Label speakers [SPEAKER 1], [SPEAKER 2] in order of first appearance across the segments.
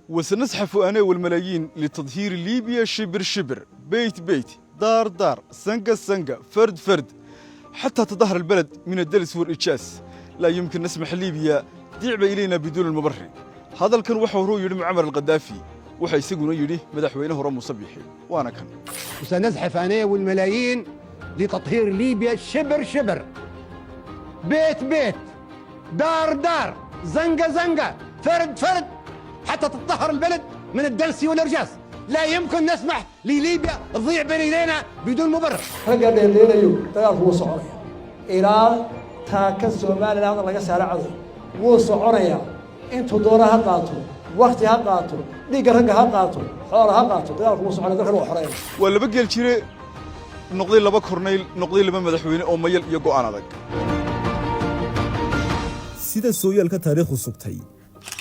[SPEAKER 1] وسنزحف أنا والملايين لتطهير ليبيا شبر شبر، بيت بيت، دار دار، سنقة سنقة، فرد فرد، حتى تظهر البلد من الدلس والإجاس. لا يمكن نسمح ليبيا تعب إلينا بدون المبرر. هذا اللي كان وحوه يرمي معمر القذافي وحيسقون يريه مدحوينه رم صبيحي وأنا كان.
[SPEAKER 2] وسنزحف أنا والملايين لتطهير ليبيا شبر شبر، بيت بيت، دار دار، زنقة زنقة، فرد فرد، حتى تطهر البلد من الدلس والإرجاس. لا يمكن نسمح لليبيا تضيع بين يدينا بدون مبرر.
[SPEAKER 3] رجع دينا يو دجال هو صعوريا إيران تاكل سومالي هذا لقى سارع عضو هو صعوريا أنتوا دورها قاتوا وقتها قاتوا ديك رجع قاتوا حارها قاتوا دجال هو صعوريا دخلوا حرين.
[SPEAKER 1] ولا بقي الشيء نقضي لبا كورنيل نقضي لبا مدحوينه أو ميل يجو أنا ذاك.
[SPEAKER 4] sida sooyaalka taariikhdu sugtay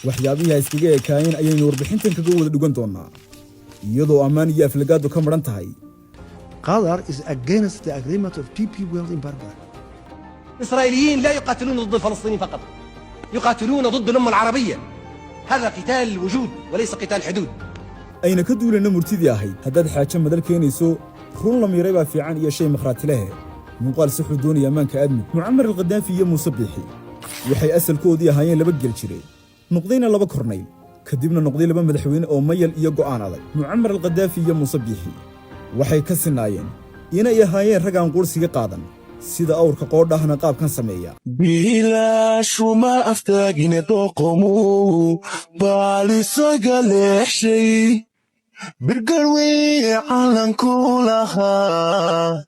[SPEAKER 4] waxyaabihi iskaga eekaayeen ayaynu warbixintan kaga wada dhugan doonaa iyadoo ammaan iyo aflagaadu ka maran tahay.
[SPEAKER 5] Qatar is against the agreement of DP World in Berbera.
[SPEAKER 2] الإسرائيليين لا يقاتلون ضد الفلسطينيين فقط، يقاتلون ضد الأمة العربية. هذا قتال الوجود وليس قتال حدود.
[SPEAKER 4] ayna ka duulana murtidii ahayd haddaad xaajo madal keenayso run la miiray baa fiican iyo shay makhraati leh muuqaal si xuduun iyo ammaanka aadmi mucammar al-qadaafi iyo muuse biixi waxay asalkoodii ahaayeen laba gel jiray noqdayna laba kornayl kadibna noqday laba madaxweyne oo mayal iyo go'aan adag mucammar al-qadaafi iyo muuse biixi waxay ka sinaayeen inay ahaayeen rag aan qursiga qaadan sida awrka qoodhahna qaabkan sameeya
[SPEAKER 6] bilaashuma aftaagine doqomu baalisaga leexshay birgarwi calanku lahaa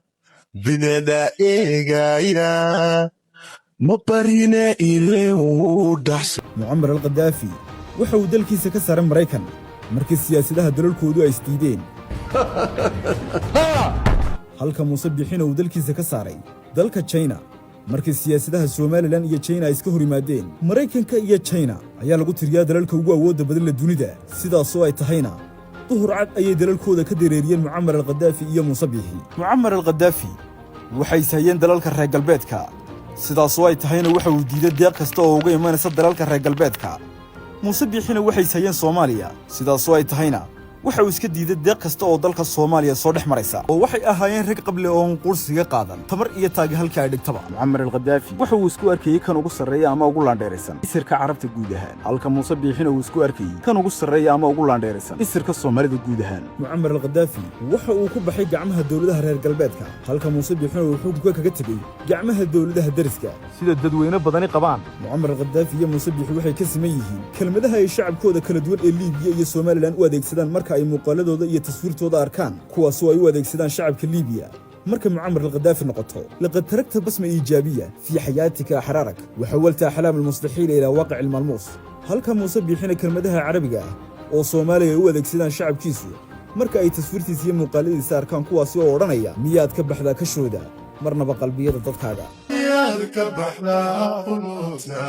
[SPEAKER 6] bidada eegaya مبارينا إليه ودحس
[SPEAKER 4] معمر القذافي وحو دلكي سكسر مريكان مركز سياسي لها دلول كودو ايستيدين halka musabbixina uu dalkiisa ka saaray dalka China markii siyaasadaha Soomaaliland iyo China ay iska hor yimaadeen Mareykanka iyo China ayaa lagu tiriyaa dalalka ugu awoodda badan la dunida sidaas oo ay tahayna duhur cad ayay dalalkooda ka dareeriyeen Muammar al-Qaddafi iyo Musabbixi Muammar al-Qaddafi waxay saayeen dalalka reer galbeedka sidaas oo ay tahayna waxa uu diiday deeq kasta oo uga imanaysa dalalka reer galbeedka Musabbixina waxay saayeen Soomaaliya sidaas oo ay tahayna waxa uu iska diiday deeq kasta oo dalka Soomaaliya soo dhex maraysa oo waxay ahaayeen rag qabli oo qursiga qaadan tamar iyo taag halka ay dhigtaba Muammar al-Qaddafi waxa uu isku arkayay kan ugu sareeya ama ugu laandheeraysan isirka carabta guud ahaan halka Musabbixina uu isku arkayay kan ugu sareeya ama ugu laandheeraysan isirka Soomaalida guud ahaan Muammar al-Qaddafi waxa uu ku baxay gacmaha dawladaha reer galbeedka halka Musabbixina uu xukunka kaga tagay gacmaha dawladaha dariska sida dadweyne badani qabaan Muammar al-Qaddafi iyo Musabbixi waxay ka siman yihiin kelmadaha ay shacabkooda kala duwan ee Liibiya iyo Soomaaliland u adeegsadaan marka ay muuqaaladooda iyo taswiirtooda arkaan kuwaas oo ay u adeegsadaan shacabka Liibiya marka Muammar al-Qaddafi noqoto laqad tarakta basma iijaabiya fi xayaatika xararak wa hawalta ahlam al-mustahiil ila waaqi' al-malmus halka Musabbixina kelmadaha carabiga oo Soomaaliya u adeegsadaan shacabkiisu marka ay taswiirtiisa iyo muuqaaladiisa arkaan kuwaas oo oranaya miyaad ka baxdaa ka shooda marnaba qalbiyada dadkaaga
[SPEAKER 6] كبحنا قلوبنا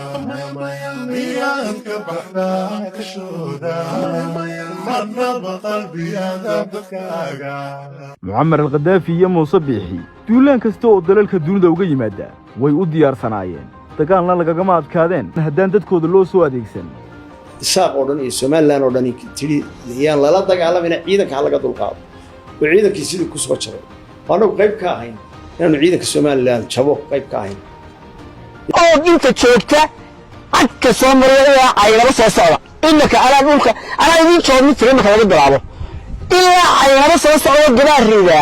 [SPEAKER 6] مياه كبحنا كشودا مرنا بقلبي هذا بكاغا
[SPEAKER 4] Muammar al-Qaddafi iyo Musabbixi duulaan kasta oo dalalka dunida uga yimaada way u diyaarsanaayeen dagaalna lagagama adkaadeen haddaan dadkooda loo soo adeegsan
[SPEAKER 7] isaaq oo dhan iyo Soomaaliland oo dhan tiri yaan lala dagaalamina ciidanka laga dulqaado oo ciidankii sidii ku soo jaray waana qayb ka ahayn inaan ciidanka Soomaaliland jabo qayb ka ahayn
[SPEAKER 8] oo inta joogta cadka Soomaaliya ay laba soo socda innaka ala dhulka ana idin joogni tirima kala bilaabo ilaa ay laba soo socdo gadaarida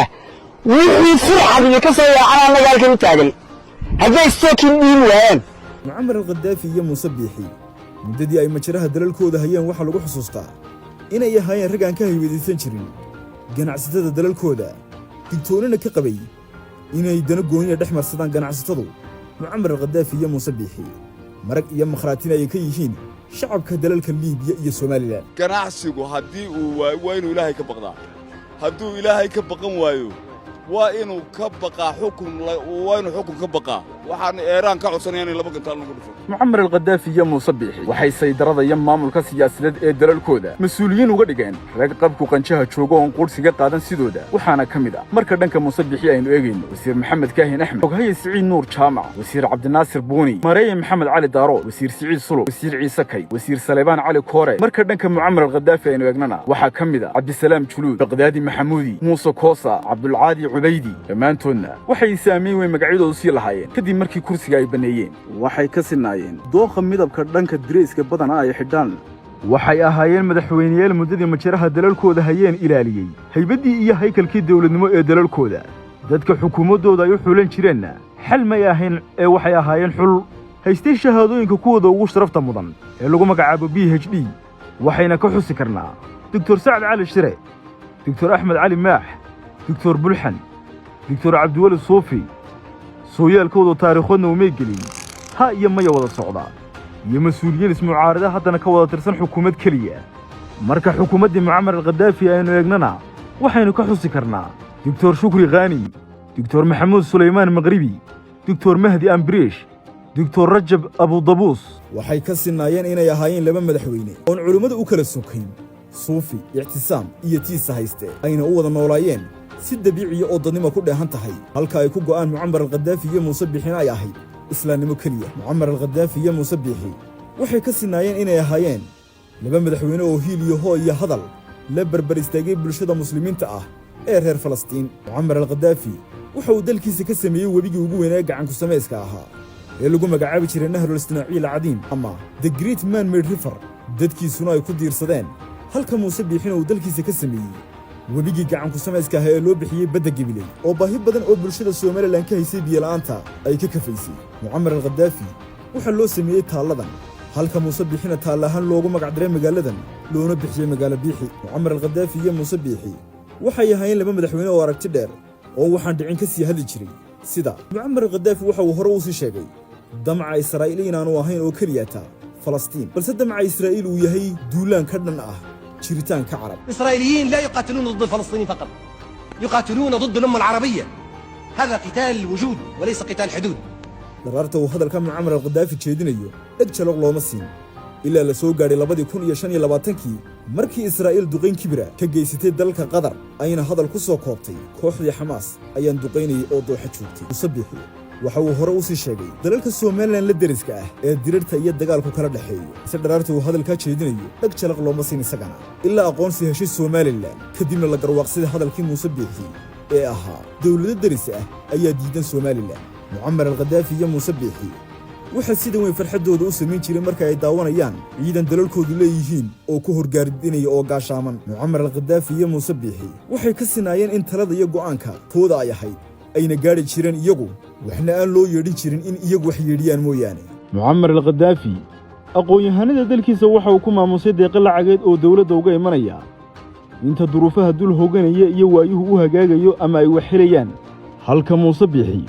[SPEAKER 8] wixii firxad ka soo yaacana nagaalka u taagan haday sookin diin waan
[SPEAKER 4] Muammar al-Qaddafi iyo Musabbixi muddadii ay majraha dalalkooda hayeen waxa lagu xusuustaa inay ahaayeen rag aan ka hayweydiisan jirin ganacsatada dalalkooda digtoonana ka qabay inay dana gooniya dhex marsadaan ganacsatadu Muammar al-Qaddafi iyo Musabbixi marag iyo makhraatina ay ka yihiin shacabka dalalka Liibiya iyo Soomaaliland
[SPEAKER 1] ganacsigu haddii uu waa inuu Ilaahay ka baqdaa hadduu Ilaahay ka baqan waayo waa inuu ka baqaa xukun waa inuu xukun ka baqaa
[SPEAKER 6] waxaan Iiraan ka codsanayaan in laba gantaal lagu dhufo
[SPEAKER 4] mucamar al-Qadaafi iyo Muuse Biixi waxay saydarada iyo maamulka siyaasadeed ee dalalkooda mas'uuliyiin uga dhigeen rag qabku qanjaha jooga oo qursiga qaadan sidooda waxaana kamid ah marka dhanka Muuse Biixi aynu eegayno wasiir Maxamed Kaahin Axmed Oghaye Siciid Nuur Jaamac wasiir Cabdinaasir Buuni Mareeye Maxamed Cali Daaro wasiir Siciid Sulu wasiir Ciise Kay wasiir Saleebaan Cali Koore marka dhanka mucamar al-Qadaafi aynu eegnana waxaa kamid ah Cabdisalaam Juluud Baqdaadi Maxamuudi Muuse Koosa Cabdulcaadi Cubaydi dhammaantoodna waxay saameen way magacyadoodu sii lahaayeen kadib markii kursiga ay baneeyeen waxay ka sinaayeen dooqa midabka dhanka direyska badana ay xidhaan waxay ahaayeen madaxweynayaal muddadii majaraha dalalkooda hayeen ilaaliyey haybadii iyo haykalkii dawladnimo ee dalalkooda dadka xukuumadooda ay u xulan jireenna xal may ahayn ee waxay ahaayeen xul haystay shahaadooyinka kuwooda ugu sharafta mudan ee lagu magacaabo PhD waxayna ka xusi karnaa Dr. Sacad Cali Shire Dr. Axmed Cali Maax Dr. Bulxan Dr. Cabdiwali Soofi sooyaalkooda taariikhoodna uma gelin ha iyo maya wada socda iyo mas'uuliyiin ismucaarada haddana ka wada tirsan xukuumad keliya marka xukuumaddii mucamar al-Qadaafi aynu eegnana waxaynu ka xusi karnaa Dr. Shukri Qaani Dr. Maxamuud Suleymaan Maqribi Dr. Mahdi Ambriish Dr. Rajab Abu Dabuus waxay ka sinaayeen inay ahaayeen laba madaxweyne oon culimmada u kala sokayn suufi ictisaam iyo tiisa hayste ayna u wada noolaayeen si dabiici oo dadnimo ku dheehan tahay halka ay ku go'aan mucamar al-Qadaafi iyo Muuse Biixi ay ahayd islaamnimo kaliya mucamar al-Qadaafi iyo Muuse Biixi waxay ka sinaayeen inay ahaayeen laba madaxweyne oo hiil iyo hooy iyo hadal la barbar istaagay bulshada muslimiinta ah ee reer Falastiin mucamar al-Qadaafi waxa uu dalkiisa ka sameeyay webigii ugu weynaa gacan ku sameeyska ahaa ee lagu magacaabi jiray Nahrul Istinaaciil Cadiim ama The Great Man-Made River dadkiisuna ay ku diirsadeen halka Muuse Biixina uu dalkiisa ka sameeyay webigii gacan ku sameeyska ahaa ee loo bixiyay badda Gabiley oo baahi badan oo bulshada Soomaaliland ka haysay biyo la'aanta ay ka kafaysay mucamar al-Qadaafi waxa loo sameeyay taaladan halka Muuse Biixina taalahan loogu magac daray magaaladan loona bixiyay magaalo Biixi mucamar al-Qadaafi iyo Muuse Biixi waxay ahaayeen laba madaxweyne oo aragti dheer oo waxaan dhicin ka sii hadli jiray sida mucamar al-Qadaafi waxa uu hore u sii sheegay damca Israa'iil inaanu ahayn oo kaliya Falastiin balse damca Israa'iil uu yahay duulaan ka dhan ah جريتان كعرب
[SPEAKER 2] الإسرائيليين لا يقاتلون ضد الفلسطينيين فقط يقاتلون ضد الأمة العربية هذا قتال وجود وليس قتال حدود
[SPEAKER 4] قررته هذا الكلام معمر القذافي تشيدينيو اجلق لو مسين إلا la soo gaaray 2025 markii Israa'iil duqeyn kibira ka geysatay dalka Qatar ayna hadal ku soo koobtay kooxdii Xamaas ayaan duqeynay oo dooxa joogtay Musabbixi waxa uu hore u sii sheegay dalalka Soomaaliland la deriska ah ee dirirta iyo dagaalku kala dhaxeeyo si dharaartu uu hadalka jeedinayo dhag jalaq loo masin isagana ilaa aqoonsi heshiis Soomaaliland kadibna la garwaaqsaday hadalkii Musabbixi ee ahaa dawladda deris ah ayaa diidan Soomaaliland mucamar al-Qadaafi iyo Musabbixi waxa sida weyn farxadooda u sameyn jiray marka ay daawanayaan ciidan dalalkoodu leeyihiin oo ku horgaaridinaya oo gaashaaman mucamar al-Qadaafi iyo Muuse Biixi waxay ka sinaayeen in talada iyo go'aanka tooda ay ahayd ayna gaari jireen iyagu waxna aan loo yeedhin jirin in iyagu wax yeedhiyaan mooyaane mucamar al-Qadaafi aqoon-yahanada dalkiisa waxa uu ku maamusay deeqa lacageed oo dawladda uga imanaya inta duruufaha dul hooganaya iyo waayuhu u hagaagayo ama ay wax helayaan halka Muuse Biixi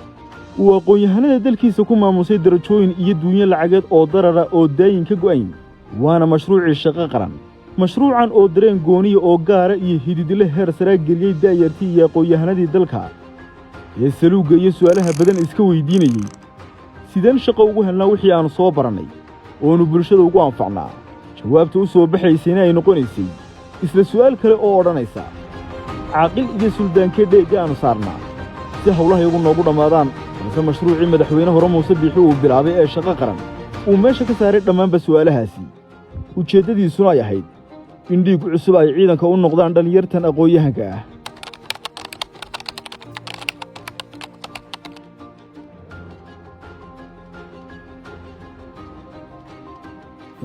[SPEAKER 4] uu aqoon-yahanada dalkiisa ku maamusay darajooyin iyo duunyo lacageed oo darara oo daayin ka go'ayn waana mashruuci shaqo qaran mashruucan oo dareen gooniya oo gaara iyo hididile heer sare geliyay daayartii iyo aqoon-yahanadii dalka ee saluuga iyo su'aalaha badan iska weydiinayay sideen shaqo ugu helnaa wixii aan soo baranay oo bulshada ugu anfacnaa jawaabta u soo baxaysayna ay noqonaysay isla su'aal kale oo odhanaysa caaqil iyo suldaanka dheega aanu saarnaa si hawlaha iyagu noogu dhammaadaan balse mashruucii madaxweyne hore Muuse Biixi uu bilaabay ee shaqo qaran uu meesha ka saaray dhammaanba su'aalahaasi ujeeddadiisuna ay ahayd in dhiig cusub ay ciidanka u noqdaan dhalinyartan aqoon-yahanka ah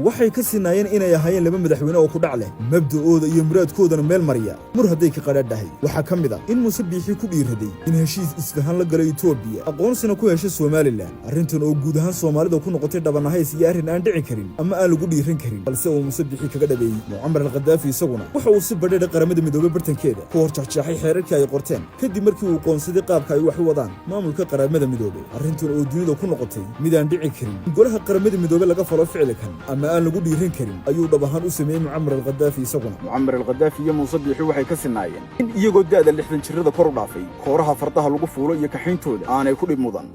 [SPEAKER 4] waxay ka sinaayeen inay ahaayeen laba madaxweyne oo ku dhac leh mabda'ooda iyo muraadkoodana meel mariya mur hadday ka qadhaadhahay waxaa ka mid ah in Muuse Biixi ku dhiiraday in heshiis isfahan la galay Itoobiya aqoonsina ku heshay Soomaaliland arrintan oo guud ahaan Soomaalida ku noqotay dhabanahays iyo arrin aan dhici karin ama aan lagu dhiiran karin balse uu Muuse Biixi kaga dhabeeyay mucamar al-Qadaafi isaguna waxa uu si badheedhay qaramada midoobay bartankeeda ku horjaxjaxay xeerarkii ay qorteen kadib markii uu qoonsaday qaabka ay wax u wadaan maamulka qaramada midoobay arrintan oo dunida ku noqotay mid aan dhici karin golaha qaramada midoobay laga falo ficilkan aan lagu dhiiran karin ayuu dhabahan u sameeyay mucamar al-Qadaafi isaguna mucamar al-Qadaafi iyo Muuse Biixi waxay ka sinaayeen in iyagoo daada 60 jirada kor u dhaafay kooraha fardaha lagu fuulo iyo kaxayntooda aanay ku dhib mudan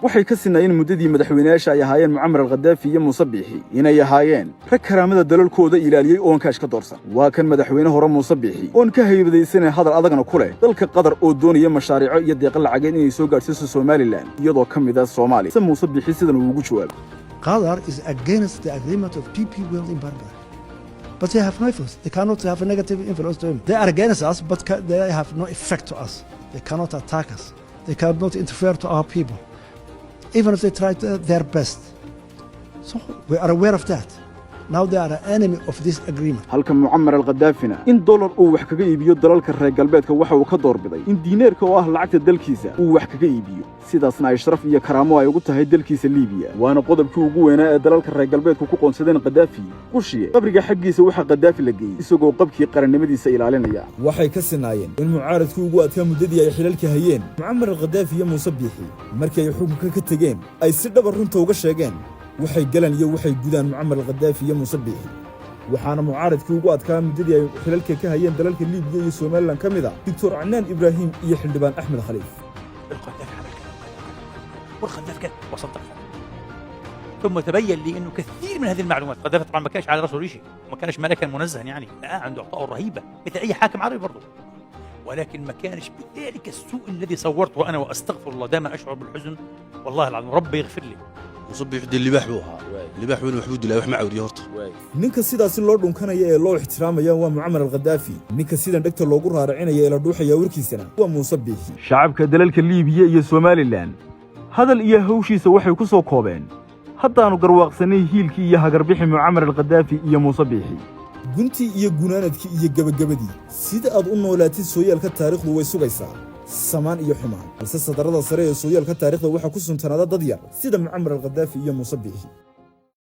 [SPEAKER 1] waxay ka sinaayeen muddadii madaxweynayaasha ay ahaayeen mucamar alkhadaafi iyo muuse biixi inay ahaayeen rag karaamada dalalkooda ilaaliyey oon kaash ka doorsan waa kan madaxweyne hore muuse biixi oon ka haybadaysanay hadal adagna ku leh dalka qatar oo doonaya mashaariico iyo deeqa lacageed inay soo gaadhsiiso Somaliland iyadoo ka mid ah Soomaaliya se muuse biixi sidan uu ugu jawaabay
[SPEAKER 5] Qatar is against the agreement of PP World in Barbara. But they have no influence. They cannot have a negative influence to him. They are against us, but they have no effect to us. They cannot attack us. They cannot interfere to our people, even if they try their best. So we are aware of that. Now they are an enemy of this agreement.
[SPEAKER 1] halka mucamar alkhadaafina in dollar uu wax kaga iibiyo dalalka reer galbeedka waxa uu ka doorbiday in diineerka oo ah lacagta dalkiisa uu wax kaga iibiyo sidaasna ay sharaf iyo karaamo ay ugu tahay dalkiisa Liibiya waana qodobkii ugu weynaa ee dalalka reer galbeedku ku qoonsadeen Qadaafi qushiye qabriga xaqiisa waxa Qadaafi la geeyay isagoo qabkii qarannimadiisa ilaalinaya
[SPEAKER 4] waxay ka sinaayeen in mucaaradku ugu adkaa muddadii ay xilalka hayeen mucamar alkhadaafi iyo muuse biixi markii ay xukunka ka tageen ay si dhab runta uga sheegeen waxay galan iyo waxay gudaan mucamar alkhadaafi iyo muuse biixi waxaana mucaaradkii ugu adkaa muddadii ay xilalka ka hayeen dalalka Liibiya iyo Somaliland ka mid ah Dr. Canaan Ibrahim iyo xildhibaan Axmed Khaliif
[SPEAKER 9] والخلاف كان وسط ثم تبين لي انه كثير من هذه المعلومات قذافي طبعا ما كانش على راسه شيء وما كانش ملكا منزها يعني لا عنده عطاء رهيبه مثل اي حاكم عربي برضه ولكن ما كانش بذلك السوء الذي صورته انا واستغفر الله دائما اشعر بالحزن والله العظيم ربي يغفر لي
[SPEAKER 6] وصبي حد اللي بحبوها اللي بحبوا محمود الله وحما عودي هورته
[SPEAKER 4] ninka sidaas loo dhunkanaya ee loo ixtiraamaya waa mucamar alkhadaafi ninka sidan dhagta loogu raaracinaya ee la dhuuxaya warkiisana waa muuse biixi
[SPEAKER 1] shacabka dalalka Liibiya iyo Somaliland hadal iyo hawshiisa waxay ku soo koobeen haddaanu garwaaqsanay hiilkii iyo hagarbixi mucamar alkhadaafi iyo muuse biixi
[SPEAKER 4] guntii iyo gunaanadkii iyo gabagabadii sida aad u noolaatid sooyaalka taariikhdu way sugaysaa samaan iyo xumaan balse sadarada sare ee sooyaalka taariikhda waxa ku suntanaada dad yar sida mucamar alkhadaafi iyo muuse biixi